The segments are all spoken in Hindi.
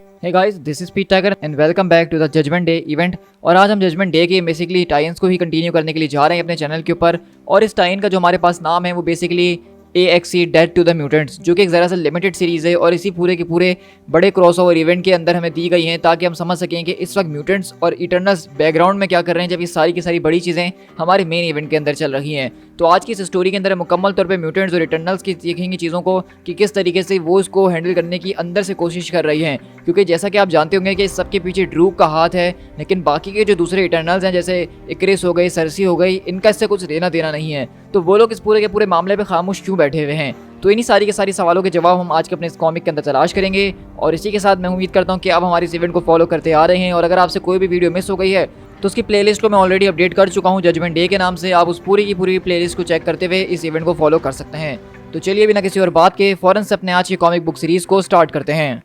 Hey guys, this is Pete Tiger and welcome back to the judgement day event. और आज हम जजमेंट डे के बेसिकली टाइन्स को ही कंटिन्यू करने के लिए जा रहे हैं अपने चैनल के ऊपर। और इस टाइन का जो हमारे पास नाम है वो basically AXE dead to the mutants, जो कि एक ज़रा सा लिमिटेड सीरीज़ है और इसी पूरे के पूरे बड़े क्रॉसओवर इवेंट के अंदर हमें दी गई हैं ताकि हम समझ सकें कि इस वक्त म्यूटेंट्स और इटर्नल्स बैकग्राउंड में क्या कर रहे हैं जब ये सारी की सारी बड़ी चीज़ें हमारे मेन इवेंट के अंदर चल रही हैं। तो आज की इस स्टोरी के अंदर मुकम्मल तौर पे म्यूटेंट्स और इटर्नल्स की सीखेंगे चीज़ों को कि किस तरीके से वो इसको हैंडल करने की अंदर से कोशिश कर रही हैं, क्योंकि जैसा कि आप जानते होंगे कि इस सब के पीछे ड्रूक का हाथ है, लेकिन बाकी के जो दूसरे इटर्नल्स हैं जैसे इक्रिस हो गई, सरसी हो गई, इनका इससे कुछ लेना देना नहीं है। तो वो लोग इस पूरे के पूरे मामले पे खामोश क्यों बैठे हुए हैं? तो इन्हीं सारी के सारी सवालों के जवाब हम आज के अपने इस कॉमिक के अंदर तलाश करेंगे। और इसी के साथ मैं उम्मीद करता हूँ कि आप हमारे इस इवेंट को फॉलो करते आ रहे हैं। और अगर आपसे कोई भी वीडियो मिस हो गई है तो उसकी प्लेलिस्ट को मैं ऑलरेडी अपडेट कर चुका हूँ जजमेंट डे के नाम से। आप उस पूरी की पूरी प्लेलिस्ट को चेक करते हुए इस इवेंट को फॉलो कर सकते हैं। तो चलिए बिना किसी और बात के फौरन से अपने आज की कॉमिक बुक सीरीज को स्टार्ट करते हैं।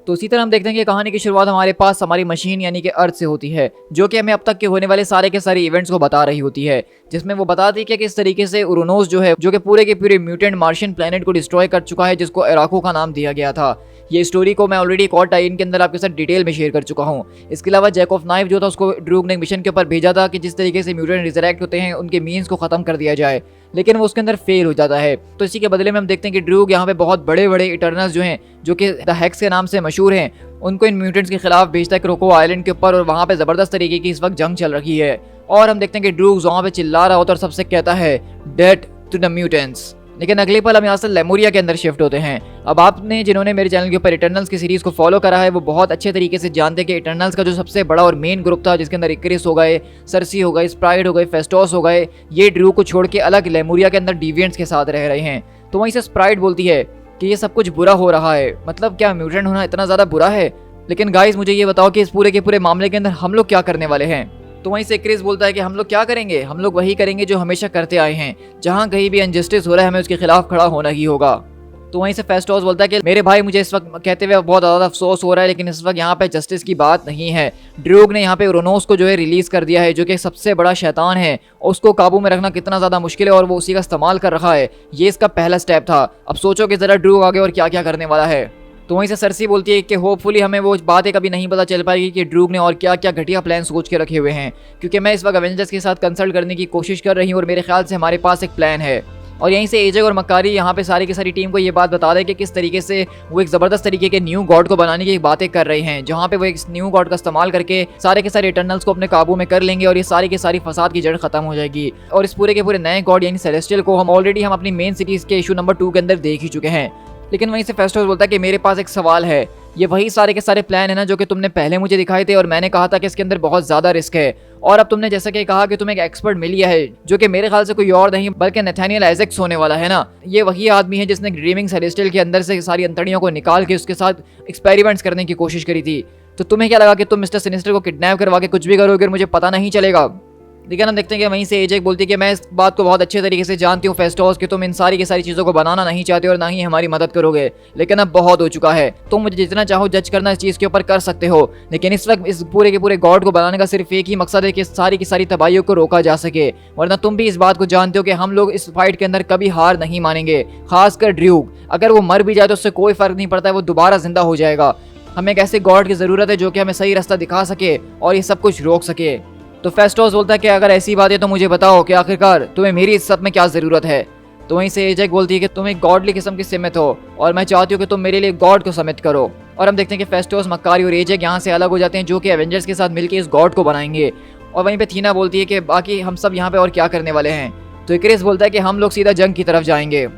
तो इसी तरह हम देखते हैं कि कहानी की शुरुआत हमारे पास हमारी मशीन यानी कि अर्थ से होती है, जो कि हमें अब तक के होने वाले सारे के सारे इवेंट्स को बता रही होती है, जिसमें वो बताती है कि किस तरीके से उरोनोस जो है, जो कि पूरे के पूरे म्यूटेंट मार्शियन प्लेनेट को डिस्ट्रॉय कर चुका है, जिसको एराको का नाम दिया गया था। ये स्टोरी को मैं ऑलरेडी एक और टाइन के अंदर आपके साथ डिटेल में शेयर कर चुका हूँ। इसके अलावा जैक ऑफ नाइफ जो था उसको ड्रूग ने मिशन के ऊपर भेजा था कि जिस तरीके से म्यूटेंट रिजरेक्ट होते हैं उनके मीन्स को खत्म कर दिया जाए, लेकिन वो उसके अंदर फेल हो जाता है। तो इसी के बदले में हम देखते हैं कि ड्रूग यहाँ पे बहुत बड़े बड़े इटर्नल्स जो हैं, जो कि द हेक्स के नाम से मशहूर हैं, उनको इन म्यूटेंट्स के खिलाफ भेजता है क्रोको आइलैंड के ऊपर। और वहाँ पे ज़बरदस्त तरीके की इस वक्त जंग चल रही है। और हम देखते हैं कि ड्रूग वहाँ पे चिल्ला रहा होता है और सबसे कहता है डेड टू द म्यूटेंट्स। लेकिन अगले पल हम यहाँ से लेमोरिया के अंदर शिफ्ट होते हैं। अब आपने जिन्होंने मेरे चैनल के ऊपर इटर्नल्स की सीरीज़ को फॉलो करा है वो बहुत अच्छे तरीके से जानते हैं कि इटर्नल्स का जो सबसे बड़ा और मेन ग्रुप था, जिसके अंदर इक्रिस हो गए, सरसी हो गए, स्प्राइट हो गए, फेस्टोस हो गए, ये ड्रू को छोड़ के अलग लेमोरिया के अंदर डिविएंट्स के साथ रह रहे हैं। तो वहीं से स्प्राइट बोलती है कि ये सब कुछ बुरा हो रहा है, मतलब क्या म्यूटेंट होना इतना ज़्यादा बुरा है? लेकिन गाइस मुझे ये बताओ कि इस पूरे के पूरे मामले के अंदर हम लोग क्या करने वाले हैं? तो वहीं से क्रिस बोलता है कि हम लोग क्या करेंगे, हम लोग वही करेंगे जो हमेशा करते आए हैं। जहां कहीं भी अनजस्टिस हो रहा है हमें उसके खिलाफ खड़ा होना ही होगा। तो वहीं से फेस्टोस बोलता है कि मेरे भाई मुझे इस वक्त कहते हुए बहुत ज़्यादा अफसोस हो रहा है, लेकिन इस वक्त यहाँ पे जस्टिस की बात नहीं है। ड्रूग ने यहाँ पे उरोनोस को जो है रिलीज़ कर दिया है, जो कि सबसे बड़ा शैतान है। उसको काबू में रखना कितना ज़्यादा मुश्किल है और वो उसी का इस्तेमाल कर रहा है। ये इसका पहला स्टेप था। अब सोचो कि ज़रा ड्रूग आगे और क्या क्या करने वाला है। तो वहीं से सरसी बोलती है कि होपफुली हमें वो बातें कभी नहीं पता चल पाएगी कि ड्रूग ने और क्या क्या घटिया प्लान सोच के रखे हुए हैं, क्योंकि मैं इस वक्त एवेंजर्स के साथ कंसल्ट करने की कोशिश कर रही हूँ और मेरे ख्याल से हमारे पास एक प्लान है। और यहीं से एजेक और मक्कारी यहाँ पे सारी की सारी टीम को ये बात बता दें कि किस तरीके से वो एक ज़बरदस्त तरीके के न्यू गॉड को बनाने की बातें कर रहे हैं, जहाँ पे वो एक न्यू गॉड का इस्तेमाल करके सारे के सारे इटर्नल्स को अपने काबू में कर लेंगे और ये सारी की सारी फसाद की जड़ खत्म हो जाएगी। और इस पूरे के पूरे नए गॉड यानी सेलेस्टियल को हम ऑलरेडी अपनी मेन सीरीज के इशू नंबर 2 के अंदर देख ही चुके हैं। लेकिन वहीं से फेस्टोस बोलता है कि मेरे पास एक सवाल है, ये वही सारे के सारे प्लान है ना जो कि तुमने पहले मुझे दिखाए थे और मैंने कहा था कि इसके अंदर बहुत ज़्यादा रिस्क है। और अब तुमने जैसा कि कहा कि तुम्हें एक एक्सपर्ट मिल गया है, जो कि मेरे ख्याल से कोई और नहीं बल्कि नथानियल आइजैक्स होने वाला है ना। ये वही आदमी है जिसने ड्रीमिंग सेलेस्टियल के अंदर से सारी अंतड़ियों को निकाल के उसके साथ एक्सपेरिमेंट्स करने की कोशिश करी थी। तो तुम्हें क्या लगा कि तुम मिस्टर सिनिस्टर को किडनैप करवा के कुछ भी करोगे और मुझे पता नहीं चलेगा? लेकिन हम देखते हैं कि वहीं से एजेक बोलती है कि मैं इस बात को बहुत अच्छे तरीके से जानती हूँ फेस्टोस कि तुम इन सारी की सारी चीज़ों को बनाना नहीं चाहते और ना ही हमारी मदद करोगे, लेकिन अब बहुत हो चुका है। तुम मुझे जितना चाहो जज करना इस चीज़ के ऊपर कर सकते हो, लेकिन इस वक्त इस पूरे के पूरे गॉड को बनाने का सिर्फ एक ही मकसद है कि सारी की सारी तबाहियों को रोका जा सके। वरना तुम भी इस बात को जानते हो कि हम लोग इस फाइट के अंदर कभी हार नहीं मानेंगे। खासकर ड्रूग, अगर वो मर भी जाए तो उससे कोई फर्क नहीं पड़ता है, वो दोबारा जिंदा हो जाएगा। हमें एक ऐसे गॉड की ज़रूरत है जो कि हमें सही रास्ता दिखा सके और ये सब कुछ रोक सके। तो फेस्टोस बोलता है कि अगर ऐसी बात है तो मुझे बताओ कि आखिरकार तुम्हें मेरी इस सब में क्या ज़रूरत है? तो वहीं से एजेक बोलती है कि तुम एक गॉडली किस्म की सिमत हो और मैं चाहती हूँ कि तुम मेरे लिए गॉड को समिट करो। और हम देखते हैं कि फेस्टोस, मक्कारी और एजेक यहाँ से अलग हो जाते हैं, जो कि एवेंजर्स के साथ मिलकर इस गॉड को बनाएंगे। और वहीं पे थीना बोलती है कि बाकी हम सब यहाँ पे और क्या करने वाले हैं? तो इक्रिस बोलता है कि हम लोग सीधा जंग की तरफ जाएंगे।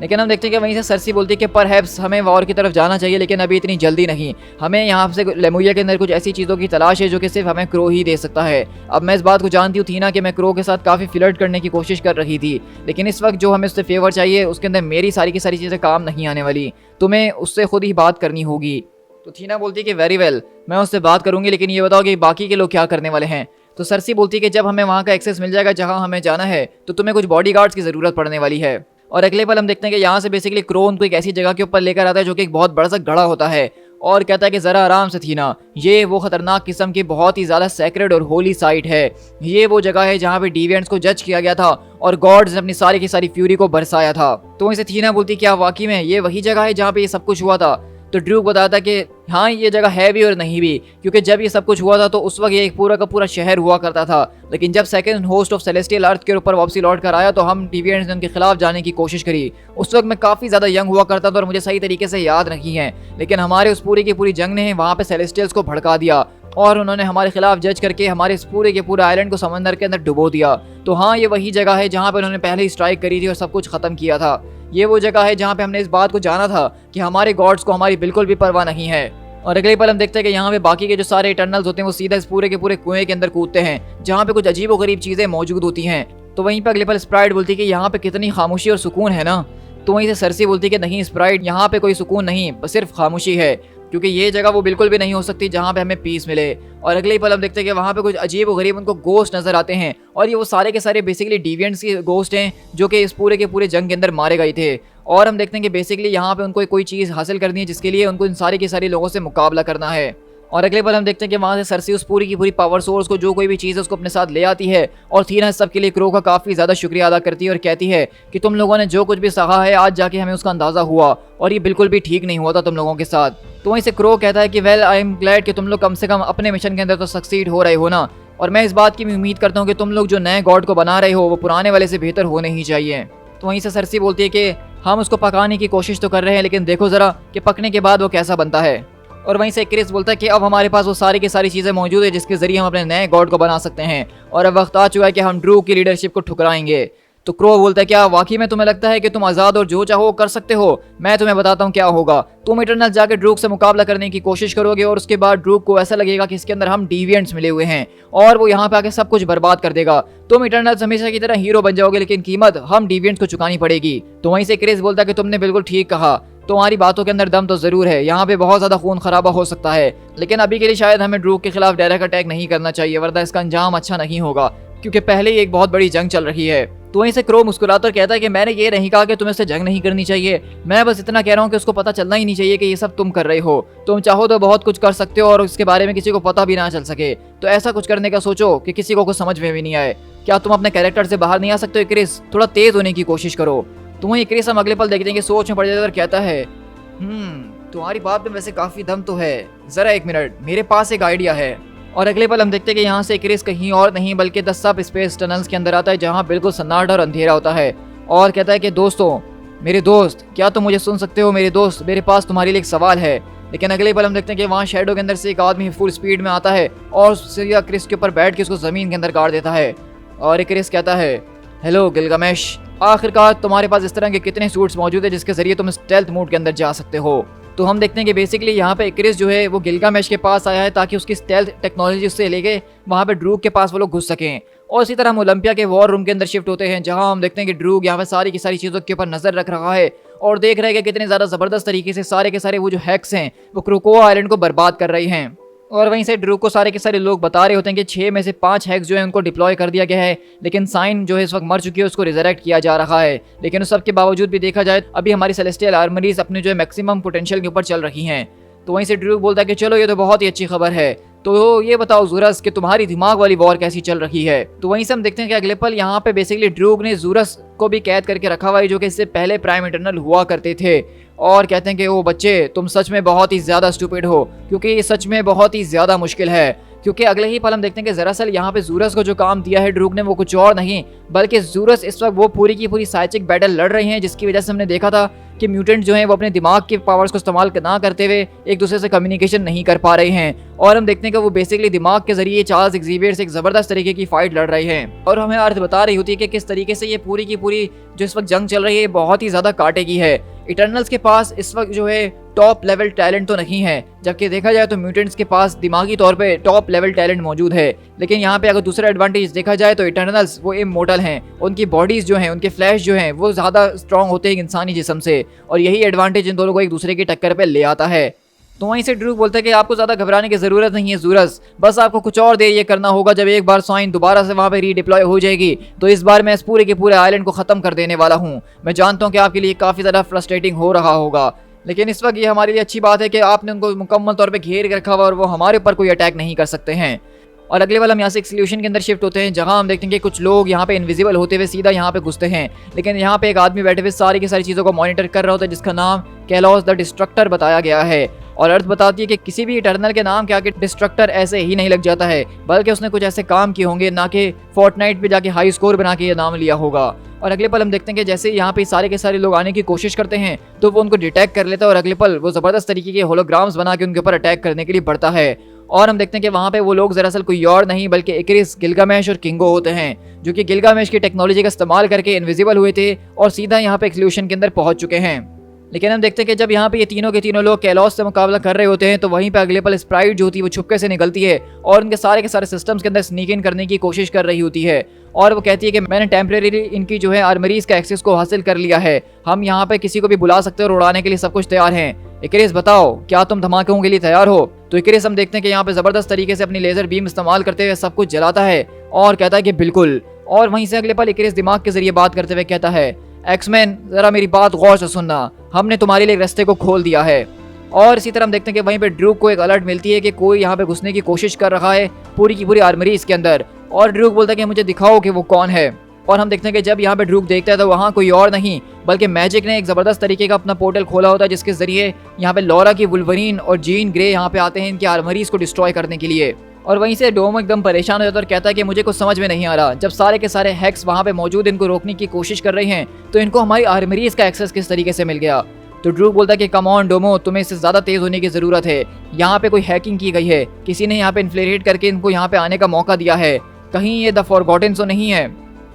लेकिन हम देखते हैं कि वहीं से सरसी बोलती है कि परहैप्स हमें वॉर की तरफ जाना चाहिए, लेकिन अभी इतनी जल्दी नहीं। हमें यहाँ से लेमोरिया के अंदर कुछ ऐसी चीज़ों की तलाश है जो कि सिर्फ हमें क्रो ही दे सकता है। अब मैं इस बात को जानती हूँ थीना कि मैं क्रो के साथ काफ़ी फ्लर्ट करने की कोशिश कर रही थी, लेकिन इस वक्त जो हमें उससे फेवर चाहिए उसके अंदर मेरी सारी की सारी चीज़ें काम नहीं आने वाली। तुम्हें उससे खुद ही बात करनी होगी। तो थीना बोलती है कि वेरी वेल, मैं उससे बात करूँगी, लेकिन ये बताओ कि बाकी के लोग क्या करने वाले हैं? तो सरसी बोलती है कि जब हमें वहाँ का एक्सेस मिल जाएगा जहाँ हमें जाना है तो तुम्हें कुछ बॉडीगार्ड्स की ज़रूरत पड़ने वाली है। और अगले पल हम देखते हैं कि यहाँ से बेसिकली क्रो उनको एक ऐसी जगह के ऊपर लेकर आता है जो कि एक बहुत बड़ा सा गड़ा होता है और कहता है कि ज़रा आराम से थीना, ये वो खतरनाक किस्म की बहुत ही ज़्यादा सैक्रेड और होली साइट है। ये वो जगह है जहाँ पे डिविएंट्स को जज किया गया था और गॉड्स ने अपनी सारी की सारी फ्यूरी को बरसाया था। तो इसे थीना बोलती क्या वाकई में ये वही जगह है जहाँ पे ये सब कुछ हुआ था? तो ड्रूक बताता कि हाँ ये जगह है भी और नहीं भी, क्योंकि जब ये सब कुछ हुआ था तो उस वक्त ये एक पूरा का पूरा शहर हुआ करता था, लेकिन जब सेकंड होस्ट ऑफ सेलेस्टियल अर्थ के ऊपर वापसी लौट कर आया तो हम डिविएंट्स ने उनके खिलाफ जाने की कोशिश करी। उस वक्त मैं काफ़ी ज़्यादा यंग हुआ करता था और मुझे सही तरीके से याद नहीं है, लेकिन हमारे उस पूरी की पूरी जंग ने वहाँ पे सेलेस्टियल्स को भड़का दिया और उन्होंने हमारे खिलाफ जज करके हमारे इस पूरे के पूरे आइलैंड को समंदर के अंदर डुबो दिया। तो हाँ ये वही जगह है जहाँ पे उन्होंने पहले ही स्ट्राइक करी थी और सब कुछ ख़त्म किया था। ये वो जगह है जहाँ पे हमने इस बात को जाना था कि हमारे गॉड्स को हमारी बिल्कुल भी परवाह नहीं है। और अगले पल हम देखते हैं कि यहाँ पे बाकी के जो सारे इटर्नल्स होते हैं वो सीधा इस पूरे के पूरे कुएं के अंदर कूदते हैं जहाँ पे कुछ अजीब व गरीब चीज़ें मौजूद होती हैं। तो वहीं पर अगले पल स्प्राइट बोलती है कि यहाँ पे कितनी खामोशी और सुकून है ना। तो वहीं से सरसी बोलती है कि नहीं स्प्राइट, यहाँ पे कोई सुकून नहीं, बस सिर्फ खामोशी है, क्योंकि ये जगह वो बिल्कुल भी नहीं हो सकती जहाँ पे हमें पीस मिले। और अगले ही पल हम देखते हैं कि वहाँ पे कुछ अजीब व गरीब उनको गोस्ट नजर आते हैं और ये वो सारे के सारे बेसिकली डिविएंट्स के गोस्ट हैं जो कि इस पूरे के पूरे जंग के अंदर मारे गए थे। और हम देखते हैं कि बेसिकली यहाँ पे उनको कोई चीज़ हासिल करनी है जिसके लिए उनको इन सारे के सारे लोगों से मुकाबला करना है। और अगले पल हम देखते हैं कि वहाँ से सरसी उस पूरी की पूरी पावर सोर्स को जो कोई भी चीज़ है उसको अपने साथ ले आती है और थीना इस सब के लिए क्रो का काफ़ी ज़्यादा शुक्रिया अदा करती है और कहती है कि तुम लोगों ने जो कुछ भी सहा है आज जाके हमें उसका अंदाज़ा हुआ और ये बिल्कुल भी ठीक नहीं हुआ था तुम लोगों के साथ। तो वहीं से क्रो कहता है कि वेल आई एम ग्लैड कि तुम लोग कम से कम अपने मिशन के अंदर तो सक्सीड हो रहे हो ना, और मैं इस बात की भी उम्मीद करता हूँ कि तुम लोग जो नए गॉड को बना रहे हो वो पुराने वाले से बेहतर होने ही चाहिए। तो वहीं से सरसी बोलती है कि हम उसको पकाने की कोशिश तो कर रहे हैं, लेकिन देखो ज़रा कि पकने के बाद वो कैसा बनता है। और वहीं से क्रिस बोलता है कि अब हमारे पास वो सारी की सारी चीज़ें मौजूद है जिसके ज़रिए हम अपने नए गॉड को बना सकते हैं और अब वक्त आ चुका है कि हम ड्रू की लीडरशिप को ठुकराएंगे। तो क्रो बोलता है क्या वाकई में तुम्हें लगता है कि तुम आज़ाद और जो चाहो कर सकते हो? मैं तुम्हें बताता हूँ क्या होगा। तुम इटरनल जाके ड्रूक से मुकाबला करने की कोशिश करोगे और उसके बाद ड्रूक को ऐसा लगेगा कि इसके अंदर हम डिविएंट्स मिले हुए हैं और वो यहाँ पे आके सब कुछ बर्बाद कर देगा। तुम इटरनल्स हमेशा की तरह हीरो बन जाओगे, लेकिन कीमत हम डिविएंट्स को चुकानी पड़ेगी। तो वहीं से क्रिस बोलता है कि तुमने बिल्कुल ठीक कहा, तुम्हारी बातों के अंदर दम तो जरूर है, यहाँ पे बहुत ज्यादा खून खराबा हो सकता है, लेकिन अभी के लिए शायद हमें ड्रूक के खिलाफ डायरेक्ट अटैक नहीं करना चाहिए, वरना इसका अंजाम अच्छा नहीं होगा, क्योंकि पहले ही एक बहुत बड़ी जंग चल रही है। तो वहीं से क्रो मुस्कुराकर कहता है कि मैंने ये नहीं कहा कि तुम्हें इससे जंग नहीं करनी चाहिए, मैं बस इतना कह रहा हूँ कि उसको पता चलना ही नहीं चाहिए कि ये सब तुम कर रहे हो। तुम चाहो तो बहुत कुछ कर सकते हो और उसके बारे में किसी को पता भी ना चल सके, तो ऐसा कुछ करने का सोचो कि किसी को कुछ समझ में भी नहीं आए। क्या तुम अपने कैरेक्टर से बाहर नहीं आ सकते हो क्रिस? थोड़ा तेज होने की कोशिश करो। तो वहीं क्रिस हम अगले पल देखते हैं कि सोच में पड़ जाता है और कहता है तुम्हारी बात में वैसे काफी दम तो है, जरा एक मिनट, मेरे पास एक आइडिया है। और अगले पल हम देखते हैं कि यहाँ से क्रिस कहीं और नहीं बल्कि द सब स्पेस टनल्स के अंदर आता है जहाँ बिल्कुल सन्नाटा और अंधेरा होता है और कहता है कि दोस्तों, मेरे दोस्त, क्या तुम मुझे सुन सकते हो? मेरे दोस्त, मेरे पास तुम्हारे लिए एक सवाल है। लेकिन अगले पल हम देखते हैं कि वहाँ शेडो के अंदर से एक आदमी फुल स्पीड में आता है और सीधा क्रिस के ऊपर बैठ के उसको जमीन के अंदर गाड़ देता है। और क्रिस कहता है, हेलो गिलगामेश, आखिरकार तुम्हारे पास इस तरह के कितने सूट्स मौजूद है जिसके जरिए तुम स्टेल्थ मोड के अंदर जा सकते हो? तो हम देखते हैं कि बेसिकली यहाँ पे क्रिस जो है वो गिलगामेश के पास आया है ताकि उसकी स्टेल्थ टेक्नोलॉजी उससे लेके वहाँ पे ड्रूक के पास वो लोग घुस सकें। और इसी तरह हम ओलंपिया के वॉर रूम के अंदर शिफ्ट होते हैं जहाँ हम देखते हैं कि ड्रूक यहाँ पे सारी की सारी चीज़ों के ऊपर नजर रख रहा है और देख रहे हैं कि कितने ज़्यादा ज़बरदस्त तरीके से सारे के सारे वो जो हैक्स हैं वो क्रोकोआ आइलैंड को बर्बाद कर रहे हैं। और वहीं से ड्रूक को सारे के सारे लोग बता रहे होते हैं कि 6 में से 5 हैक्स जो है उनको डिप्लॉय कर दिया गया है, लेकिन साइन जो है इस वक्त मर चुकी है, उसको रिजरेक्ट किया जा रहा है। लेकिन उस सब के बावजूद भी देखा जाए अभी हमारी सेलेस्टियल आर्मरीज अपने जो है मैक्सिमम पोटेंशियल के ऊपर चल रही हैं। तो वहीं से ड्रूक बोलता है कि चलो ये तो बहुत ही अच्छी खबर है, तो ये बताओ ज़ूरस कि तुम्हारी दिमाग वाली वॉर कैसी चल रही है? तो वहीं से हम देखते हैं कि अगले पल यहाँ पे बेसिकली ड्रूक ने ज़ूरस को भी कैद करके रखा हुआ है जो कि इससे पहले प्राइम इटर्नल हुआ करते थे और कहते हैं कि ओ बच्चे, तुम सच में बहुत ही ज़्यादा स्टूपिड हो, क्योंकि ये सच में बहुत ही ज़्यादा मुश्किल है। क्योंकि अगले ही पल हम देखते हैं कि दरअसल यहाँ पे ज़ूरस को जो काम दिया है ड्रूक ने वो कुछ और नहीं बल्कि ज़ूरस इस वक्त वो पूरी की पूरी साइकिक बैटल लड़ रहे हैं जिसकी वजह से हमने देखा था कि म्यूटेंट जो हैं वो अपने दिमाग के पावर्स को इस्तेमाल ना करते हुए एक दूसरे से कम्युनिकेशन नहीं कर पा रहे हैं और हम देखते हैं कि वो बेसिकली दिमाग के जरिए चार्ल्स एक्जेवियर से एक ज़बरदस्त तरीके की फाइट लड़ रहे हैं और हमें अर्थ बता रही होती है कि किस तरीके से ये पूरी की पूरी जो इस वक्त जंग चल रही है बहुत ही ज़्यादा कांटे की है। इटर्नल्स के पास इस वक्त जो है टॉप लेवल टैलेंट तो नहीं है, जबकि देखा जाए तो म्यूटेंट्स के पास दिमागी तौर पे टॉप लेवल टैलेंट मौजूद है। लेकिन यहाँ पे अगर दूसरा एडवांटेज देखा जाए तो इटर्नल्स वो इमोर्टल हैं, उनकी बॉडीज जो हैं, उनके फ्लैश जो हैं वो ज़्यादा स्ट्रॉन्ग होते हैं इंसानी जिस्म से और यही एडवांटेज इन दोनों को एक दूसरे की टक्कर पे ले आता है। तो वहीं से ड्रूक बोलता है कि आपको ज़्यादा घबराने की ज़रूरत नहीं है ज़ूरस, बस आपको कुछ और देर ये करना होगा। जब एक बार साइन दोबारा से वहाँ पे रीडिप्लॉय हो जाएगी तो इस बार मैं इस पूरे के पूरे आइलैंड को ख़त्म कर देने वाला हूँ। मैं जानता हूँ कि आपके लिए काफ़ी ज़्यादा फ्रस्ट्रेटिंग हो रहा होगा, लेकिन इस वक्त ये हमारे लिए अच्छी बात है कि आपने उनको मुकम्मल तौर पे घेर के रखा हुआ और वो हमारे ऊपर कोई अटैक नहीं कर सकते हैं। और अगले वाला हम यहाँ से एक सोल्यूशन के अंदर शिफ्ट होते हैं, जहाँ हम देखते हैं कि कुछ लोग यहाँ पे इनविजिबल होते हुए सीधा यहाँ पे घुसते हैं, लेकिन यहाँ पे एक आदमी बैठे हुए सारी की सारी चीज़ों को मॉनिटर कर रहा होता है, जिसका नाम कैलोस द डिस्ट्रक्टर बताया गया है। और अर्थ बताती है कि किसी भी इटर्नल के नाम के आगे डिस्ट्रक्टर ऐसे ही नहीं लग जाता है, बल्कि उसने कुछ ऐसे काम किए होंगे, ना कि फोर्टनाइट पे जाके हाई स्कोर बना के ये नाम लिया होगा। और अगले पल हम देखते हैं कि जैसे यहाँ पे सारे के सारे लोग आने की कोशिश करते हैं तो वो उनको डिटेक्ट कर लेता है और अगले पल वो जबरदस्त तरीके के होलोग्राम्स बना के उनके ऊपर अटैक करने के लिए बढ़ता है। और हम देखते हैं कि वहाँ पे वो लोग दरअसल कोई और नहीं बल्कि इकरिस, गिलगामेश और किंगो होते हैं, जो कि गिलगामेश की टेक्नोलॉजी का इस्तेमाल करके इनविजिबल हुए थे और सीधा यहाँ पे एक सोल्यूशन के अंदर पहुंच चुके हैं। लेकिन हम देखते हैं कि जब यहाँ पे ये तीनों के तीनों लोग कैलोस से मुकाबला कर रहे होते हैं तो वहीं पे अगले पल स्प्राइट जो होती है वो छुपके से निकलती है और उनके सारे के सारे सिस्टम्स के अंदर स्नीक इन करने की कोशिश कर रही होती है। और वो कहती है कि मैंने टेम्परेरी इनकी जो है आर्मरीज का एक्सेस को हासिल कर लिया है, हम यहाँ पे किसी को भी बुला सकते हैं और उड़ाने के लिए सब कुछ तैयार हैं। इकरिस बताओ, क्या तुम धमाकों के लिए तैयार हो? तो इकरिस हम देखते हैं कि यहाँ पे जबरदस्त तरीके से अपनी लेजर बीम इस्तेमाल करते हुए सब कुछ जलाता है और कहता है कि बिल्कुल। और वहीं से अगले पल इकरिस दिमाग के जरिए बात करते हुए कहता है, एक्समैन जरा मेरी बात गौर से सुनना, हमने तुम्हारे लिए रास्ते को खोल दिया है। और इसी तरह हम देखते हैं कि वहीं पे ड्रूक को एक अलर्ट मिलती है कि कोई यहाँ पे घुसने की कोशिश कर रहा है पूरी की पूरी आर्मरी इसके अंदर। और ड्रूक बोलता है कि मुझे दिखाओ कि वो कौन है। और हम देखते हैं कि जब यहाँ पे ड्रूक देखता है तो वहाँ कोई और नहीं बल्कि मैजिक ने एक जबरदस्त तरीके का अपना पोर्टल खोला होता है, जिसके जरिए यहाँ पे लॉरा की वुल्वरीन और जीन ग्रे यहाँ पे आते हैं इनकी आर्मरीज को डिस्ट्रॉय करने के लिए। और वहीं से डोमो एकदम परेशान हो जाता है और कहता है कि मुझे कुछ समझ में नहीं आ रहा, जब सारे के सारे हैक्स वहाँ पे मौजूद इनको रोकने की कोशिश कर रहे हैं तो इनको हमारी आर्मरीज का एक्सेस किस तरीके से मिल गया। तो ड्रूक बोलता है कि कम ऑन डोमो, तुम्हें इससे ज्यादा तेज होने की जरूरत है, यहाँ पे कोई हैकिंग की गई है, किसी ने यहाँ पे इन्फ्लेरेट करके इनको यहाँ पे आने का मौका दिया है, कहीं ये द फॉरगॉटन तो नहीं है।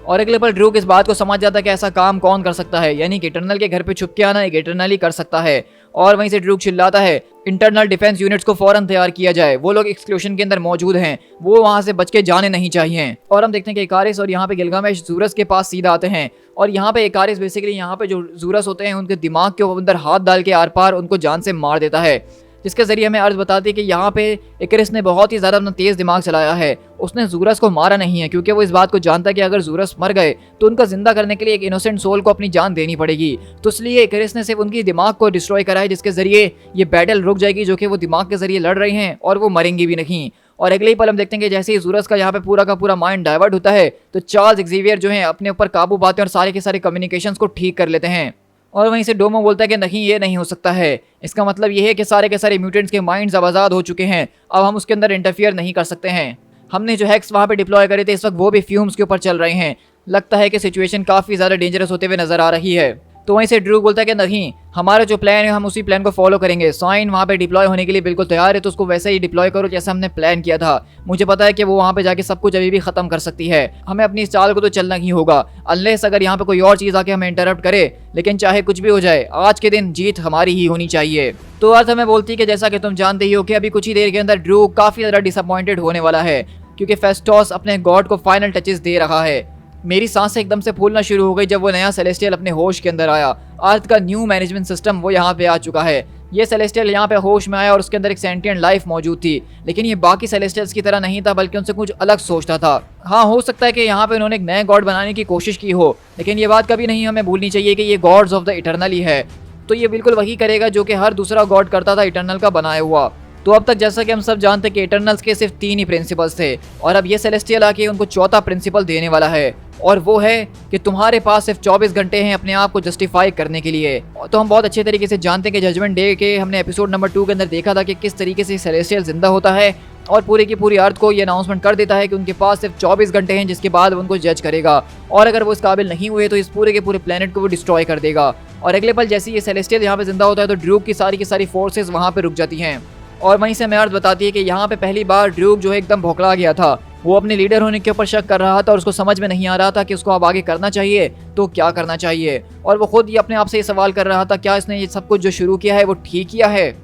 और अगले पल ड्रूक इस बात को समझ जाता है कि ऐसा काम कौन कर सकता है, यानी कि इटर्नल के घर पे छुप के आना एक इटर्नल ही कर सकता है। और वहीं से ड्रूक चिल्लाता है, इंटरनल डिफेंस यूनिट्स को फौरन तैयार किया जाए, वो लोग एक्सक्लूशन के अंदर मौजूद हैं, वो वहां से बच के जाने नहीं चाहिए। और हम देखते हैं कि इकारिस और यहाँ पे गिलगामेश ज़ूरस के पास सीधा आते हैं और यहाँ पे इकारिस बेसिकली यहाँ पे जो ज़ूरस होते हैं उनके दिमाग के अंदर हाथ डाल के आर पार उनको जान से मार देता है, जिसके जरिए हमें अर्ज बताती है कि यहाँ पे इकरिस ने बहुत ही ज़्यादा अपना तेज़ दिमाग चलाया है। उसने ज़ूरस को मारा नहीं है क्योंकि वो इस बात को जानता है कि अगर ज़ूरस मर गए तो उनका जिंदा करने के लिए एक इनोसेंट सोल को अपनी जान देनी पड़ेगी। तो इसलिए इकरिस ने सिर्फ उनकी दिमाग को डिस्ट्रॉय करा है, जिसके जरिए ये बैटल रुक जाएगी, जो कि वो दिमाग के जरिए लड़ रहे हैं और वो मरेंगे भी नहीं। और अगले ही पल हम देखते हैं कि जैसे ही ज़ूरस का यहाँ पे पूरा का पूरा माइंड डाइवर्ट होता है तो चार्ल्स एक्जेवियर जो है अपने ऊपर काबू पाते हैं और सारे के सारे कम्युनिकेशंस को ठीक कर लेते हैं। और वहीं से डोमो बोलता है कि नहीं, ये नहीं हो सकता है, इसका मतलब ये है कि सारे के सारे म्यूटेंट्स के माइंड्स अब आज़ाद हो चुके हैं, अब हम उसके अंदर इंटरफियर नहीं कर सकते हैं। हमने जो हैक्स वहाँ पे डिप्लॉय करे थे इस वक्त वो भी फ्यूम्स के ऊपर चल रहे हैं, लगता है कि सिचुएशन काफ़ी ज़्यादा डेंजरस होते हुए नजर आ रही है। तो वहीं से ड्रूक बोलता है कि नहीं, हमारा जो प्लान है हम उसी प्लान को फॉलो करेंगे, साइन वहाँ पे डिप्लॉय होने के लिए बिल्कुल तैयार है तो उसको वैसे ही डिप्लॉय करो जैसे हमने प्लान किया था। मुझे पता है कि वो वहाँ पे जाके सब कुछ अभी भी ख़त्म कर सकती है, हमें अपनी इस चाल को तो चलना ही होगा, अनलेस अगर यहाँ पे कोई और चीज़ आके हमें इंटरप्ट करे, लेकिन चाहे कुछ भी हो जाए आज के दिन जीत हमारी ही होनी चाहिए। तो अर्थ हमें बोलती है कि जैसा कि तुम जानते ही हो कि अभी कुछ ही देर के अंदर ड्रूक काफ़ी ज़्यादा डिसअपॉइंटेड होने वाला है क्योंकि फेस्टोस अपने गॉड को फाइनल टचेस दे रहा है। मेरी सांसें एकदम से फूलना शुरू हो गई जब वो नया सेलेस्टियल अपने होश के अंदर आया। अर्थ का न्यू मैनेजमेंट सिस्टम वो यहाँ पे आ चुका है। ये सेलेस्टियल यहाँ पे होश में आया और उसके अंदर एक सेंटिएंट लाइफ मौजूद थी, लेकिन ये बाकी सेलेस्टियल्स की तरह नहीं था बल्कि उनसे कुछ अलग सोचता था। हाँ, हो सकता है कि यहाँ पे उन्होंने एक नए गॉड बनाने की कोशिश की हो, लेकिन ये बात कभी नहीं हमें भूलनी चाहिए कि ये गॉड्स ऑफ द इटर्नल ही है। तो ये बिल्कुल वही करेगा जो कि हर दूसरा गॉड करता था इटर्नल का बनाया हुआ। तो अब तक जैसा कि हम सब जानते हैं कि इटर्नल्स के सिर्फ 3 ही प्रिंसिपल्स थे और अब ये सेलेस्टियल आके उनको चौथा प्रिंसिपल देने वाला है, और वो है कि तुम्हारे पास सिर्फ 24 घंटे हैं अपने आप को जस्टिफाई करने के लिए। तो हम बहुत अच्छे तरीके से जानते हैं कि जजमेंट डे के हमने एपिसोड नंबर 2 के अंदर देखा था कि किस तरीके से सेलेस्टियल जिंदा होता है और पूरी की पूरी अर्थ को ये अनाउंसमेंट कर देता है कि उनके पास सिर्फ 24 घंटे हैं जिसके बाद वो उनको जज करेगा, और अगर वो इस काबिल नहीं हुए तो इस पूरे के पूरे प्लेनेट को वो डिस्ट्रॉय कर देगा। और अगले पल जैसे ये सेलेस्टियल यहाँ पे जिंदा होता है तो ड्रूक की सारी फोर्सेज वहाँ पे रुक जाती हैं। और वहीं से हमें अर्थ बताती है कि यहाँ पे पहली बार ड्रूक जो है एकदम भौंकला गया था, वो अपने लीडर होने के ऊपर शक कर रहा था और उसको समझ में नहीं आ रहा था कि उसको अब आगे करना चाहिए तो क्या करना चाहिए, और वो खुद ये अपने आप से ये सवाल कर रहा था क्या इसने ये सब कुछ जो शुरू किया है वो ठीक किया है।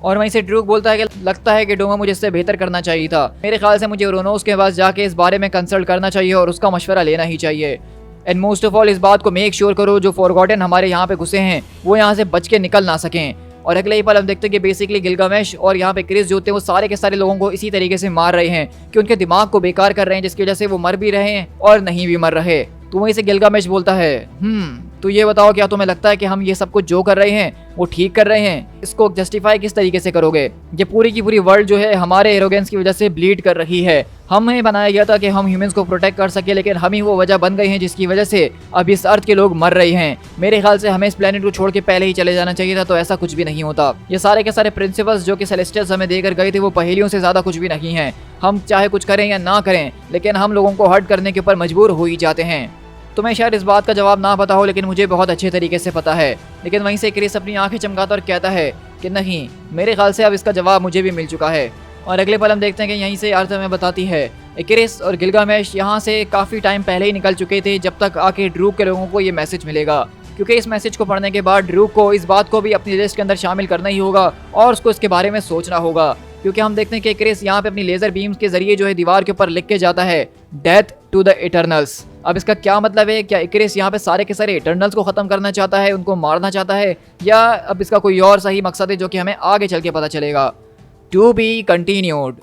और वहीं से ड्रूक बोलता है कि लगता है कि डोमा मुझे इससे बेहतर करना चाहिए था, मेरे ख्याल से मुझे उरोनोस के पास जाके इस बारे में कंसल्ट करना चाहिए और उसका मशवरा लेना ही चाहिए। एंड मोस्ट ऑफ ऑल इस बात को मेक श्योर करो जो फॉरगॉटन हमारे यहाँ पे घुसे हैं वो यहाँ से बच के निकल ना सकें। और अगले ही पल हम देखते हैं कि बेसिकली गिलगामेश और यहाँ पे क्रिस जो होते हैं वो सारे के सारे लोगों को इसी तरीके से मार रहे हैं कि उनके दिमाग को बेकार कर रहे हैं, जिसकी वजह से वो मर भी रहे हैं और नहीं भी मर रहे। तो वहीं से गिलगामेश बोलता है तो ये बताओ, क्या तुम्हें लगता है कि हम ये सब कुछ जो कर रहे हैं वो ठीक कर रहे हैं? इसको जस्टिफाई किस तरीके से करोगे? ये पूरी की पूरी वर्ल्ड जो है हमारे एरोगेंस की वजह से ब्लीड कर रही है। हमें बनाया गया था कि हम ह्यूमंस को प्रोटेक्ट कर सके, लेकिन हम ही वो वजह बन गए हैं जिसकी वजह से अब इस अर्थ के लोग मर रहे हैं। मेरे ख्याल से हमें इस प्लेनेट को छोड़ के पहले ही चले जाना चाहिए था, तो ऐसा कुछ भी नहीं होता। ये सारे के सारे प्रिंसिपल्स जो कि सेलेस्टियल्स हमें देकर गए थे वो पहेलियों से ज्यादा कुछ भी नहीं है। हम चाहे कुछ करें या ना करें, लेकिन हम लोगों को हर्ट करने के ऊपर मजबूर हो ही जाते हैं। तुम्हें शायद इस बात का जवाब ना पता हो, लेकिन मुझे बहुत अच्छे तरीके से पता है। लेकिन वहीं से क्रिस अपनी आंखें चमकाता और कहता है कि नहीं, मेरे ख्याल से अब इसका जवाब मुझे भी मिल चुका है। और अगले पल हम देखते हैं कि यहीं से अर्थ हमें बताती है क्रिस और गिलगामेश यहाँ से काफ़ी टाइम पहले ही निकल चुके थे, जब तक आके ड्रूक के लोगों को ये मैसेज मिलेगा। क्योंकि इस मैसेज को पढ़ने के बाद ड्रूक को इस बात को भी अपनी लिस्ट के अंदर शामिल करना ही होगा और उसको इसके बारे में सोचना होगा। क्योंकि हम देखते हैं कि क्रिस यहाँ पे अपनी लेजर बीम्स के जरिए जो है दीवार के ऊपर लिख के जाता है, डेथ टू द इटर्नल्स। अब इसका क्या मतलब है? क्या क्रिस यहाँ पे सारे के सारे इटर्नल्स को खत्म करना चाहता है, उनको मारना चाहता है, या अब इसका कोई और सही मकसद है जो कि हमें आगे चल के पता चलेगा। To be continued.